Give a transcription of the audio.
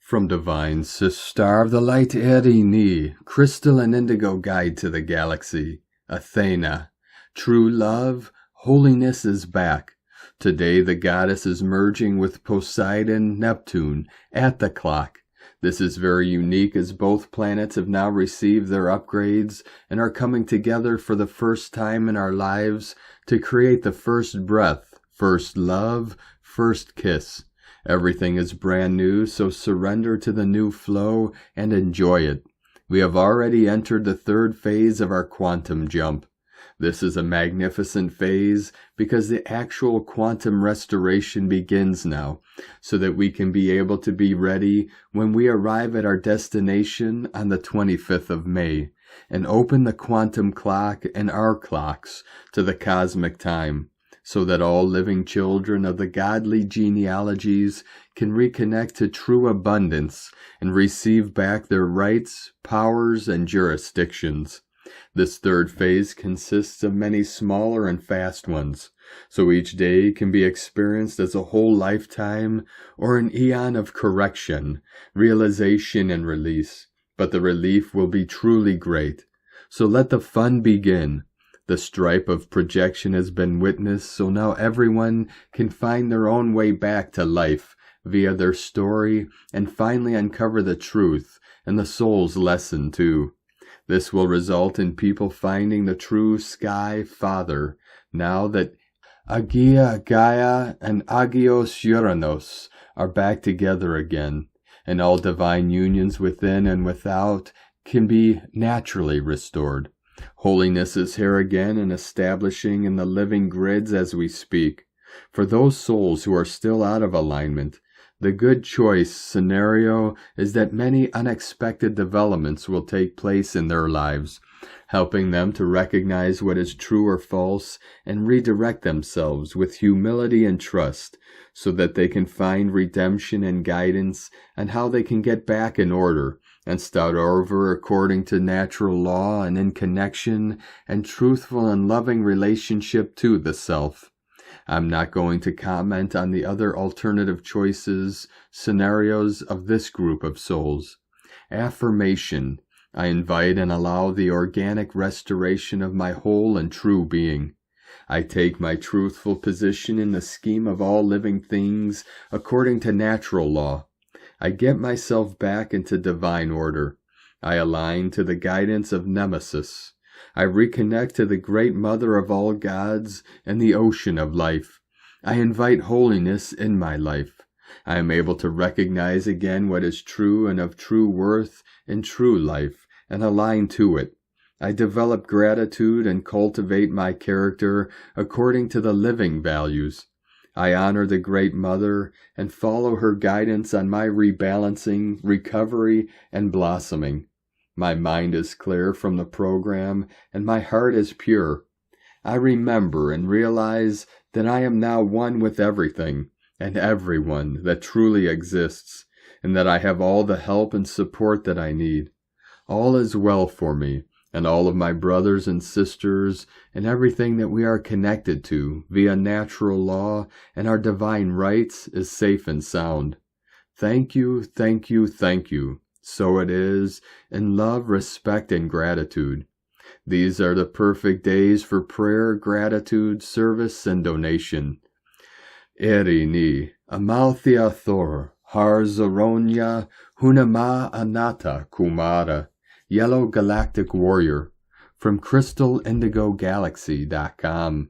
From Divine Sister of the Light Erini, Crystal and Indigo Guide to the Galaxy, Athena. True love, Holiness is back. Today the goddess is merging with Poseidon, Neptune, at the clock. This is very unique as both planets have now received their upgrades and are coming together for the first time in our lives to create the first breath, first love, first kiss. Everything is brand new, so surrender to the new flow and enjoy it. We have already entered the third phase of our quantum jump. This is a magnificent phase because the actual quantum restoration begins now, so that we can be able to be ready when we arrive at our destination on the 25th of May and open the quantum clock and our clocks to the cosmic time, so that all living children of the Godly Genealogies can reconnect to true abundance and receive back their rights, powers, and jurisdictions. This third phase consists of many smaller and fast ones, so each day can be experienced as a whole lifetime or an eon of correction, realization, and release. But the relief will be truly great. So let the fun begin. The stripe of projection has been witnessed, so now everyone can find their own way back to life via their story and finally uncover the truth and the soul's lesson too. This will result in people finding the true Sky Father now that Agia, Gaia, and Agios Uranos are back together again, and all divine unions within and without can be naturally restored. Holiness is here again and establishing in the living grids as we speak. For those souls who are still out of alignment, the good choice scenario is that many unexpected developments will take place in their lives, helping them to recognize what is true or false and redirect themselves with humility and trust so that they can find redemption and guidance on how they can get back in order and start over according to natural law and in connection and truthful and loving relationship to the self. I'm not going to comment on the other alternative choices, scenarios of this group of souls. Affirmation. I invite and allow the organic restoration of my whole and true being. I take my truthful position in the scheme of all living things according to natural law. I get myself back into divine order. I align to the guidance of Nemesis. I reconnect to the great mother of all gods and the ocean of life. I invite holiness in my life. I am able to recognize again what is true and of true worth in true life and align to it. I develop gratitude and cultivate my character according to the living values. I honor the Great Mother and follow her guidance on my rebalancing, recovery, and blossoming. My mind is clear from the program, and my heart is pure. I remember and realize that I am now one with everything and everyone that truly exists, and that I have all the help and support that I need. All is well for me, and all of my brothers and sisters, and everything that we are connected to via natural law and our divine rights is safe and sound. Thank you, thank you, thank you. So it is, in love, respect, and gratitude. These are the perfect days for prayer, gratitude, service, and donation. Erini, Amalthea Thor, Har Zoronia, Hunama Anata Kumara, Yellow Galactic Warrior, from CrystalIndigoGalaxy.com.